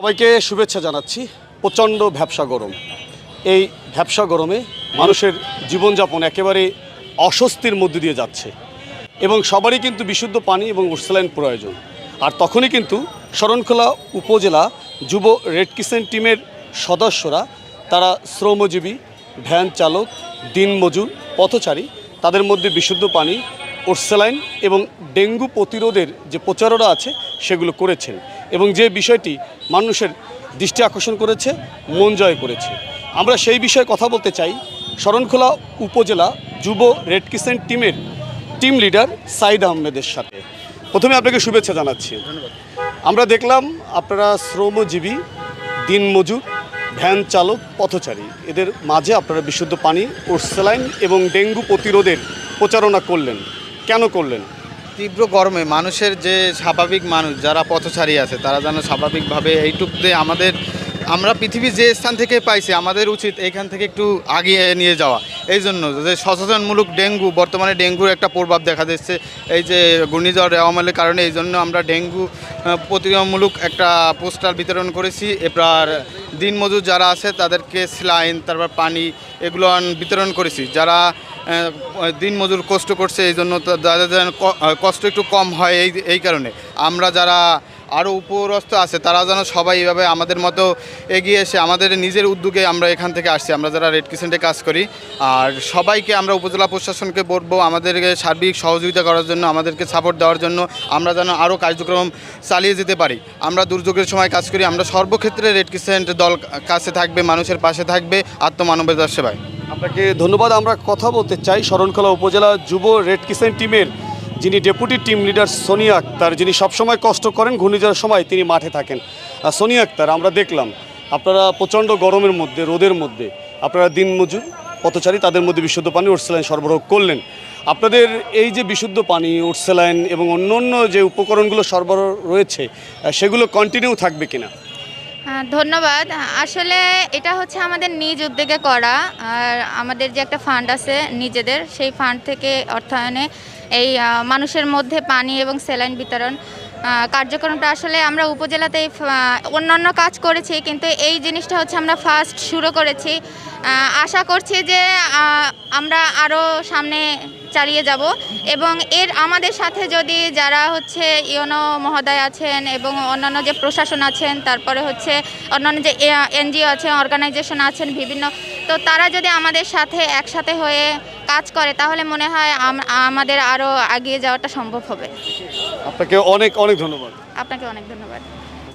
সবাইকে শুভেচ্ছা জানাচ্ছি। প্রচণ্ড ভ্যাপসা গরম। এই ভ্যাপসা গরমে মানুষের জীবনযাপন একেবারে অস্বস্তির মধ্যে দিয়ে যাচ্ছে এবং সবারই কিন্তু বিশুদ্ধ পানি এবং ওরসালাইন প্রয়োজন। আর তখনই কিন্তু শরণখোলা উপজেলা যুব রেড ক্রিসেন্ট টিমের সদস্যরা তারা শ্রমজীবী, ভ্যান চালক, দিনমজুর, পথচারী তাদের মধ্যে বিশুদ্ধ পানি, ওরসালাইন এবং ডেঙ্গু প্রতিরোধের যে প্রচারণা আছে সেগুলো করেছেন এবং যে বিষয়টি মানুষের দৃষ্টি আকর্ষণ করেছে, মন জয় করেছে। আমরা সেই বিষয়ে কথা বলতে চাই শরণখোলা উপজেলা যুব রেড ক্রিসেন্ট টিমের টিম লিডার সাইদ আহমেদের সাথে। প্রথমে আপনাকে শুভেচ্ছা জানাচ্ছি। ধন্যবাদ। আমরা দেখলাম আপনারা শ্রমজীবী, দিনমজুর, ভ্যান চালক, পথচারী এদের মাঝে আপনারা বিশুদ্ধ পানি, ওরসালাইন এবং ডেঙ্গু প্রতিরোধের প্রচারণা করলেন। কেন করলেন? তীব্র গরমে মানুষের যে স্বাভাবিক মানুষ যারা পথচারী আছে তারা যেন স্বাভাবিকভাবে এইটুকুতে আমরা পৃথিবীর যে স্থান থেকে পাইছি আমাদের উচিত এইখান থেকে একটু আগিয়ে নিয়ে যাওয়া। এই জন্য যে সচেতনমূলক বর্তমানে ডেঙ্গুর একটা প্রভাব দেখা দিচ্ছে এই যে ঘূর্ণিঝড় রেওয়ামালের কারণে। এই জন্য আমরা ডেঙ্গু প্রতিরোধমূলক একটা পোস্টার বিতরণ করেছি। এবার দিনমজুর যারা আছে তাদেরকে স্যালাইন, তারপর পানি এগুলো বিতরণ করেছি। যারা দিনমজুর কষ্ট করছে এই জন্য তাদের যেন কষ্ট একটু কম হয়। এই কারণে আমরা যারা আরও উপরস্থ আছে তারা যেন সবাই এইভাবে আমাদের মতো এগিয়ে এসে আমাদের নিজের উদ্যোগে আমরা এখান থেকে আসছি, আমরা যারা রেড ক্রিসেন্টে কাজ করি। আর সবাইকে আমরা উপজেলা প্রশাসনকে বলবো আমাদেরকে সার্বিক সহযোগিতা করার জন্য, আমাদেরকে সাপোর্ট দেওয়ার জন্য, আমরা যেন আরও কার্যক্রম চালিয়ে যেতে পারি। আমরা দুর্যোগের সময় কাজ করি, আমরা সর্বক্ষেত্রে রেড ক্রিসেন্ট দল কাছে থাকবে, মানুষের পাশে থাকবে আত্মমানবতার সেবায়। আপনাকে ধন্যবাদ। আমরা কথা বলতে চাই শরণখোলা উপজেলা যুব রেড ক্রিসেন্ট টিমের যিনি deputy team leader Sonia Akhtar, যিনি সবসময় কষ্ট করেন, ঘূর্ণিঝড়ের সময় তিনি মাঠে থাকেন। সোনিয়া আক্তার, আমরা দেখলাম আপনারা প্রচণ্ড গরমের মধ্যে, রোদের মধ্যে আপনারা দিনমজুর, পথচারী তাদের মধ্যে বিশুদ্ধ পানি, ওরসালাইন সরবরাহ করলেন। আপনাদের এই যে বিশুদ্ধ পানি, ওরসালাইন এবং অন্য যে উপকরণগুলো সরবরাহ রয়েছে সেগুলো কন্টিনিউ থাকবে কিনা? ধন্যবাদ। আসলে এটা হচ্ছে আমাদের নিজ উদ্যোগে করা, আর আমাদের যে একটা ফান্ড আছে নিজেদের, সেই ফান্ড থেকে অর্থায়নে এই মানুষের মধ্যে পানি এবং স্যালাইন বিতরণ কার্যক্রমটা আসলে আমরা উপজেলাতে অন্যান্য কাজ করেছি, কিন্তু এই জিনিসটা হচ্ছে আমরা ফার্স্ট শুরু করেছি। আশা করছি যে আমরা আরও সামনে চালিয়ে যাব এবং আমাদের সাথে যদি যারা হচ্ছে ইউনো মহোদয় আছেন এবং অন্যান্য যে প্রশাসন আছেন, তারপরে হচ্ছে অন্যান্য যে এনজিও আছেন, অর্গানাইজেশন আছেন বিভিন্ন, তো তারা যদি আমাদের সাথে একসাথে হয়ে কাজ করে তাহলে মনে হয় আমাদের আরও এগিয়ে যাওয়াটা সম্ভব হবে। আপনাকে অনেক অনেক ধন্যবাদ। আপনাকে অনেক ধন্যবাদ।